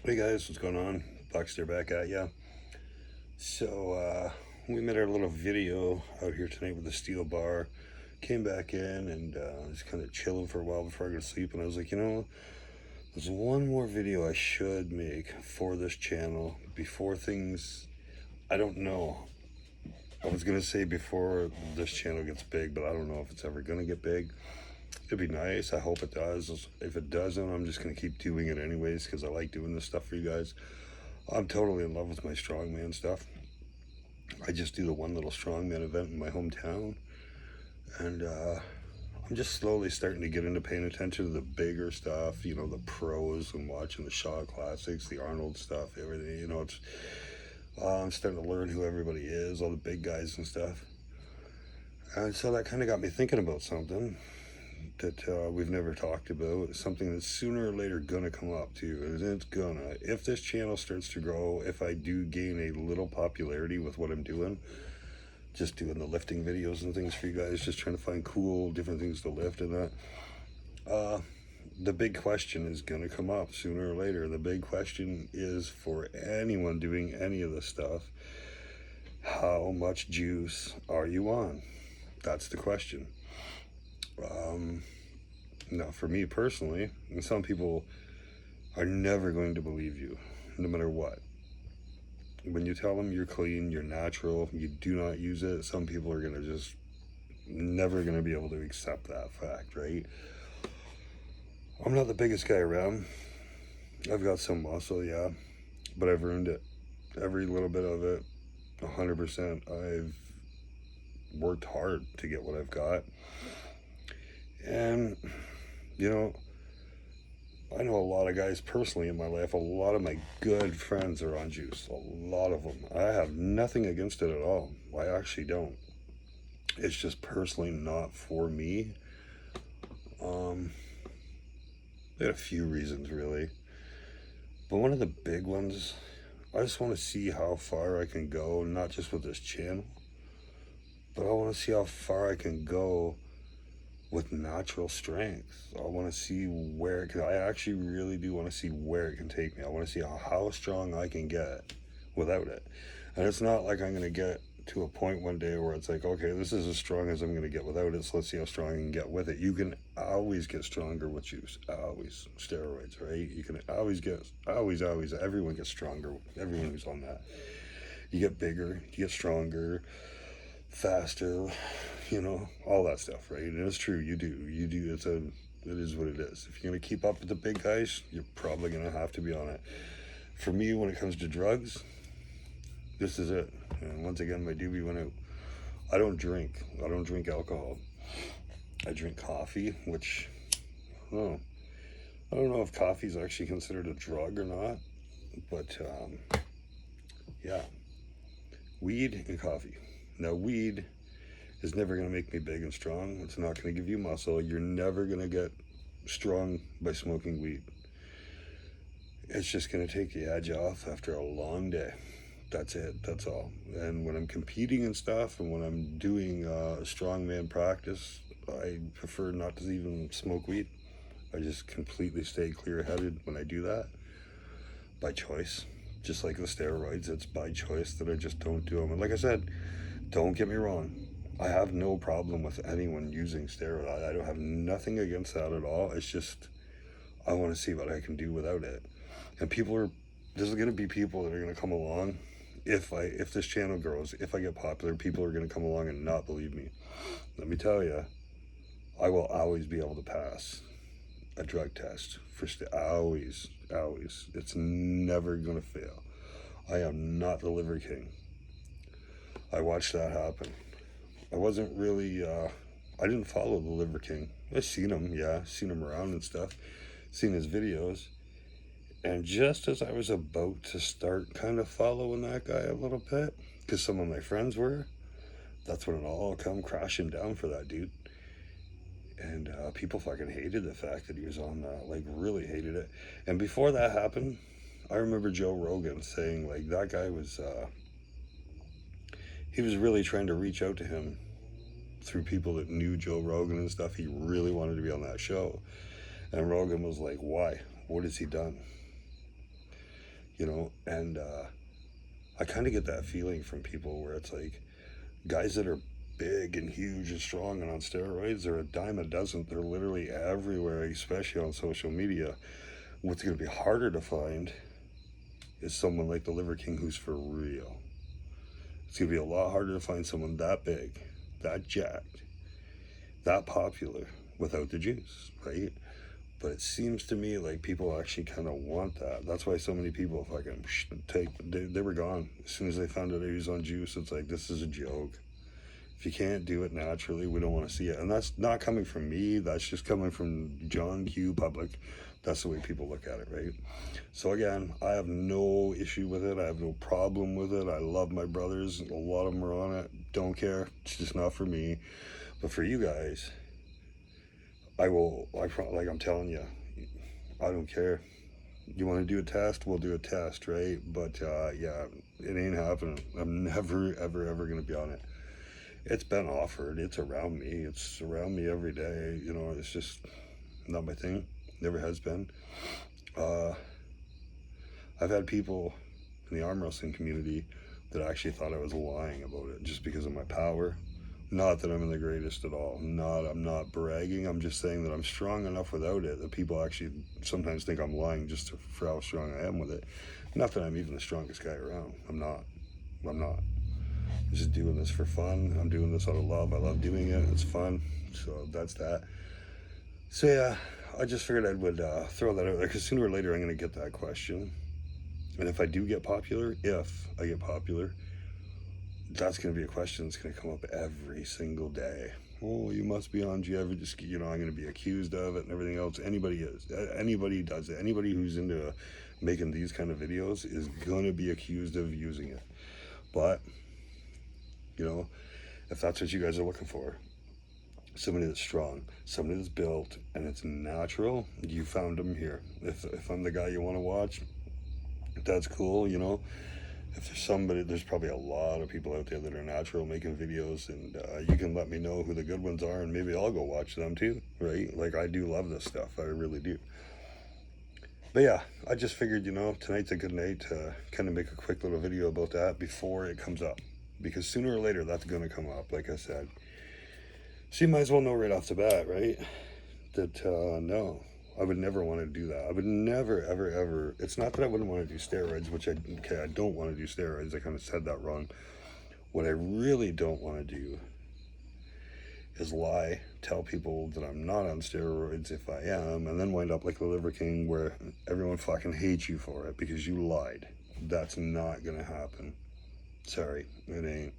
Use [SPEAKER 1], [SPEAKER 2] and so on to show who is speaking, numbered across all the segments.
[SPEAKER 1] Hey guys, what's going on? Buckster back at ya. So we made our little video out here tonight with the steel bar. Came back in and was kind of chilling for a while before I go to sleep, and I was like, there's one more video I should make for this channel before things. I don't know. I was gonna say before this channel gets big, but I don't know if it's ever gonna get big. It'd be nice. I hope it does. If it doesn't, I'm just gonna keep doing it anyways because I like doing this stuff for you guys. I'm totally in love with my strongman stuff. I just do the one little strongman event in my hometown, and I'm just slowly starting to get into paying attention to the bigger stuff. The pros, and watching the Shaw Classics, the Arnold stuff, everything. It's I'm starting to learn who everybody is, all the big guys and stuff. And so that kind of got me thinking about something that we've never talked about, something that's sooner or later gonna come up too. And it's gonna, if this channel starts to grow, if I do gain a little popularity with what I'm doing, just doing the lifting videos and things for you guys, just trying to find cool different things to lift and that, the big question is gonna come up sooner or later. The big question is, for anyone doing any of this stuff, how much juice are you on? That's the question. Now, for me personally, and some people are never going to believe you, no matter what. When you tell them you're clean, you're natural, you do not use it, some people are going to just never going to be able to accept that fact, right? I'm not the biggest guy around. I've got some muscle, yeah, but I've earned it. Every little bit of it, 100%. I've worked hard to get what I've got. And I know a lot of guys personally in my life. A lot of my good friends are on juice. A lot of them. I have nothing against it at all. I actually don't. It's just personally not for me. There are a few reasons really, but one of the big ones, I just want to see how far I can go, not just with this channel, but I want to see how far I can go with natural strength. I want to see where it can, I actually really do want to see where it can take me. I want to see how strong I can get without it. And it's not like I'm going to get to a point one day where it's like, okay, this is as strong as I'm going to get without it, so let's see how strong I can get with it. You can always get stronger with juice. Always. Steroids, right? You can always get, always, everyone gets stronger. Everyone who's on that. You get bigger, you get stronger, faster, all that stuff, right? And it's true, you do. It is what it is. If you're gonna keep up with the big guys, you're probably gonna have to be on it. For me, when it comes to drugs, this is it. And once again, my doobie went out. I don't drink alcohol. I drink coffee, which, I don't know if coffee is actually considered a drug or not, but yeah, weed and coffee. Now, weed is never going to make me big and strong. It's not going to give you muscle. You're never going to get strong by smoking weed. It's just going to take the edge off after a long day. That's it. That's all. And when I'm competing and stuff, and when I'm doing strongman practice, I prefer not to even smoke weed. I just completely stay clear-headed when I do that, by choice. Just like the steroids, it's by choice that I just don't do them. And like I said, don't get me wrong, I have no problem with anyone using steroids. I don't have nothing against that at all. It's just, I want to see what I can do without it. And there's going to be people that are going to come along. If this channel grows, if I get popular, people are going to come along and not believe me. Let me tell you, I will always be able to pass a drug test always. It's never going to fail. I am not the liver king. I watched that happen. I wasn't really, I didn't follow the Liver King. I've seen him around and stuff, seen his videos. And just as I was about to start kind of following that guy a little bit, because some of my friends were, that's when it all come crashing down for that dude. And people fucking hated the fact that he was on that, like really hated it. And before that happened, I remember Joe Rogan saying like that guy was, he was really trying to reach out to him through people that knew Joe Rogan and stuff. He really wanted to be on that show. And Rogan was like, why? What has he done? you know, and I kind of get that feeling from people where it's like guys that are big and huge and strong and on steroids, they're a dime a dozen. They're literally everywhere, especially on social media. What's going to be harder to find is someone like the Liver King who's for real. It's going to be a lot harder to find someone that big, that jacked, that popular without the juice, right? But it seems to me like people actually kind of want that. That's why so many people fucking they were gone. As soon as they found out he was on juice, it's like, this is a joke. If you can't do it naturally, we don't want to see it. And that's not coming from me. That's just coming from John Q. Public. That's the way people look at it, right? So again, I have no issue with it. I have no problem with it. I love my brothers. A lot of them are on it. Don't care. It's just not for me. But for you guys, like I'm telling you, I don't care. You want to do a test? We'll do a test, right? But yeah, it ain't happening. I'm never, ever, ever going to be on it. It's been offered. It's around me. It's around me every day. You know, it's just not my thing. Never has been. I've had people in the arm wrestling community that actually thought I was lying about it just because of my power. Not that I'm the greatest at all. I'm not bragging. I'm just saying that I'm strong enough without it that people actually sometimes think I'm lying just for how strong I am with it. Not that I'm even the strongest guy around. I'm not. I'm just doing this for fun. I'm doing this out of love. I love doing it. It's fun. So that's that. So yeah, I just figured I would throw that out there because sooner or later I'm going to get that question. And if I do get popular, that's going to be a question that's going to come up every single day. Oh, you must be on G. Just, you know, I'm going to be accused of it and everything else. Anybody does it. Anybody who's into making these kind of videos is going to be accused of using it. But, you know, if that's what you guys are looking for, somebody that's strong, somebody that's built, and it's natural, you found them here. If I'm the guy you want to watch, that's cool, you know. If there's somebody, there's probably a lot of people out there that are natural making videos, and you can let me know who the good ones are, and maybe I'll go watch them too, right? Like, I do love this stuff. I really do. But yeah, I just figured, you know, tonight's a good night to kind of make a quick little video about that before it comes up. Because sooner or later, that's going to come up, like I said. So you might as well know right off the bat, right? That, no, I would never want to do that. I would never, ever, ever. It's not that I wouldn't want to do steroids, which I don't want to do steroids. I kind of said that wrong. What I really don't want to do is lie, tell people that I'm not on steroids if I am, and then wind up like the Liver King where everyone fucking hates you for it because you lied. That's not going to happen. Sorry, it ain't.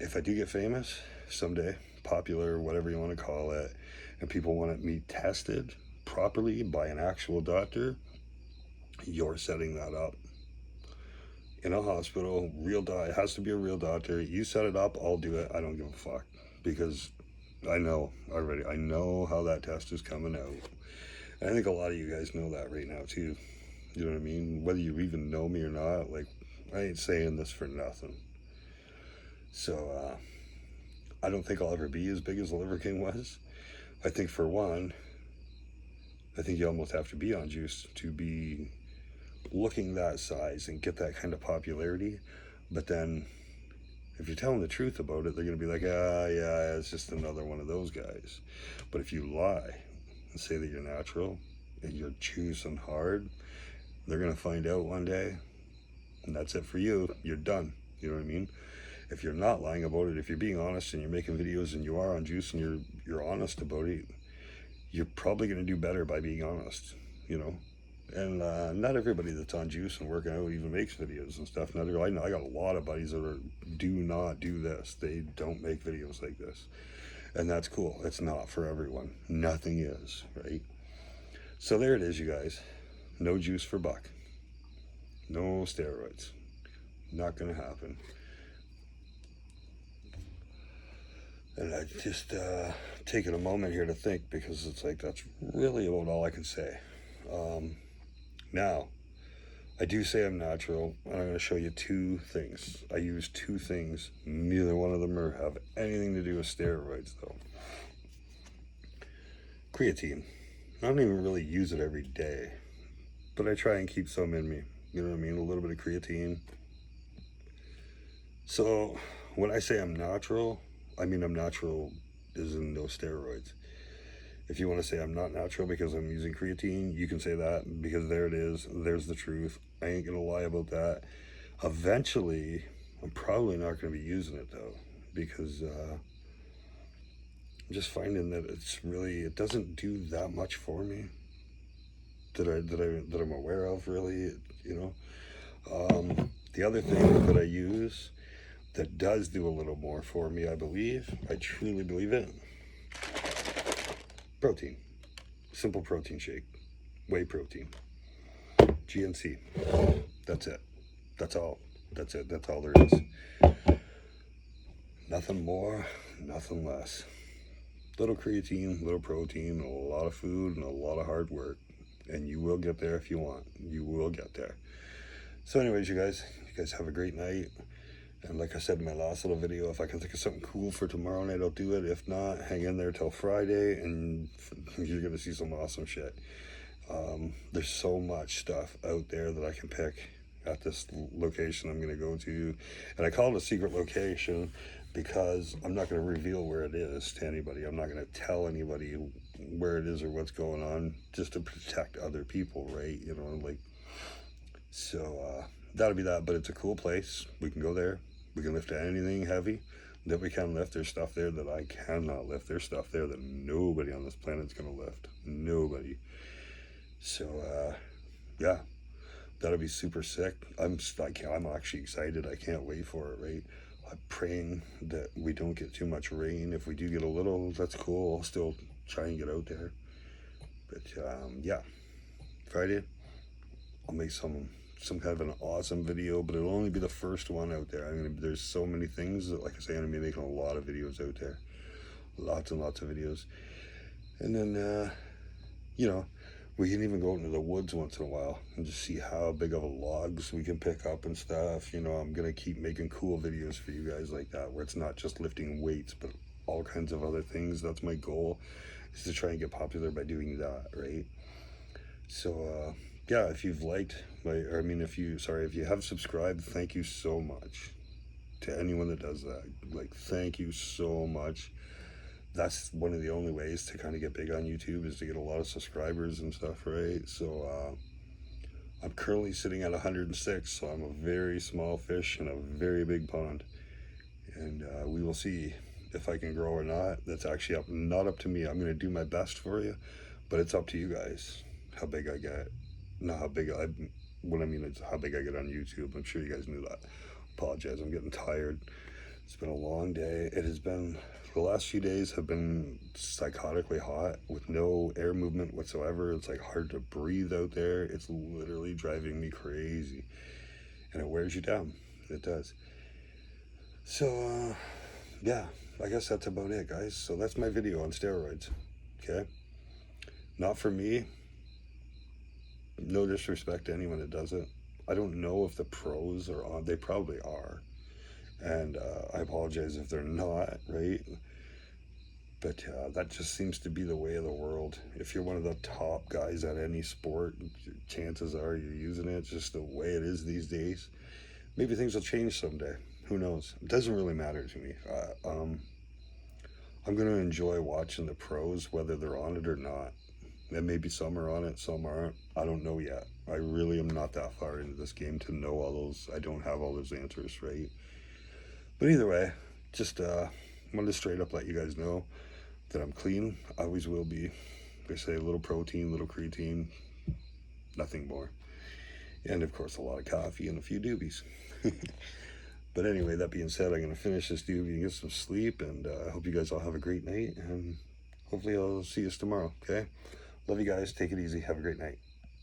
[SPEAKER 1] If I do get famous someday, popular, whatever you want to call it, and people want me tested properly by an actual doctor, you're setting that up in a hospital. It has to be a real doctor. You set it up, I'll do it. I don't give a fuck because I know already. I know how that test is coming out. And I think a lot of you guys know that right now too. You know what I mean? Whether you even know me or not, like, I ain't saying this for nothing. So I don't think I'll ever be as big as the Liver King was. I think for one, I think you almost have to be on juice to be looking that size and get that kind of popularity. But then if you're telling the truth about it, they're going to be like, yeah, it's just another one of those guys. But if you lie and say that you're natural and you're juicing hard, they're going to find out one day, and that's it for you. You're done. You know what I mean? If you're not lying about it, if you're being honest and you're making videos and you are on juice and you're honest about it, you're probably going to do better by being honest, you know. And not everybody that's on juice and working out even makes videos and stuff. I know I got a lot of buddies that do not do this. They don't make videos like this, and that's cool. It's not for everyone. Nothing is, right? So there it is, you guys. No juice for Buck. No steroids. Not going to happen. And I just taking a moment here to think, because it's like that's really about all I can say. Now, I do say I'm natural, and I'm going to show you two things. I use two things. Neither one of them have anything to do with steroids, though. Creatine. I don't even really use it every day, but I try and keep some in me. You know what I mean? A little bit of creatine. So when I say I'm natural, I mean I'm natural as in no steroids. If you want to say I'm not natural because I'm using creatine, you can say that, because there it is. There's the truth. I ain't gonna lie about that. Eventually, I'm probably not going to be using it though, because I'm just finding that it doesn't do that much for me that I'm aware of, really. You know, the other thing that I use that does do a little more for me, I truly believe it. Protein, simple protein shake, whey protein, GNC. That's it. That's all. That's it. That's all there is. Nothing more, nothing less. Little creatine, little protein, a lot of food, and a lot of hard work. And you will get there if you want. You will get there. So anyways, you guys have a great night. And like I said in my last little video, if I can think of something cool for tomorrow night, I'll do it. If not, hang in there till Friday, and you're going to see some awesome shit. There's so much stuff out there that I can pick at this location I'm going to go to. And I call it a secret location because I'm not going to reveal where it is to anybody. I'm not going to tell anybody where it is or what's going on, just to protect other people, right? You know, like, so that'll be that. But it's a cool place. We can go there. We can lift anything heavy that we can lift. There's stuff there that I cannot lift. There's stuff there that nobody on this planet's going to lift. Nobody. So yeah, that'll be super sick. I'm actually excited. I can't wait for it, right? I'm praying that we don't get too much rain. If we do get a little, that's cool. I'll still try and get out there. But yeah, Friday, I'll make some kind of an awesome video, but it'll only be the first one out there. There's so many things that, like I say, I'm gonna be making a lot of videos out there. Lots and lots of videos. And then, you know, we can even go into the woods once in a while and just see how big of a logs we can pick up and stuff. You know, I'm going to keep making cool videos for you guys like that, where it's not just lifting weights, but all kinds of other things. That's my goal, is to try and get popular by doing that, right? So, yeah, if you've liked if you have subscribed, thank you so much to anyone that does that. Like, thank you so much. That's one of the only ways to kind of get big on YouTube, is to get a lot of subscribers and stuff, right? So I'm currently sitting at 106, so I'm a very small fish in a very big pond, and we will see if I can grow or not. That's actually not up to me. I'm going to do my best for you, but it's up to you guys how big I get. Not how big what I mean is how big I get on YouTube. I'm sure you guys knew that. Apologize, I'm getting tired. It's been a long day. It has been, the last few days have been psychotically hot with no air movement whatsoever. It's like hard to breathe out there. It's literally driving me crazy, and it wears you down. It does. So yeah, I guess that's about it, guys. So that's my video on steroids. Okay, not for me. No disrespect to anyone that does it. I don't know if the pros are on. They probably are. And I apologize if they're not, right? But that just seems to be the way of the world. If you're one of the top guys at any sport, chances are you're using it. It's just the way it is these days. Maybe things will change someday. Who knows? It doesn't really matter to me. I'm going to enjoy watching the pros, whether they're on it or not. And maybe some are on it, some aren't. I don't know yet. I really am not that far into this game to know all those. I don't have all those answers, right? But either way, just wanted to straight up let you guys know that I'm clean. I always will be. They say a little protein, little creatine, nothing more. And of course, a lot of coffee and a few doobies. But anyway, that being said, I'm going to finish this doobie and get some sleep. And I hope you guys all have a great night. And hopefully I'll see you tomorrow, okay? Love you guys. Take it easy. Have a great night.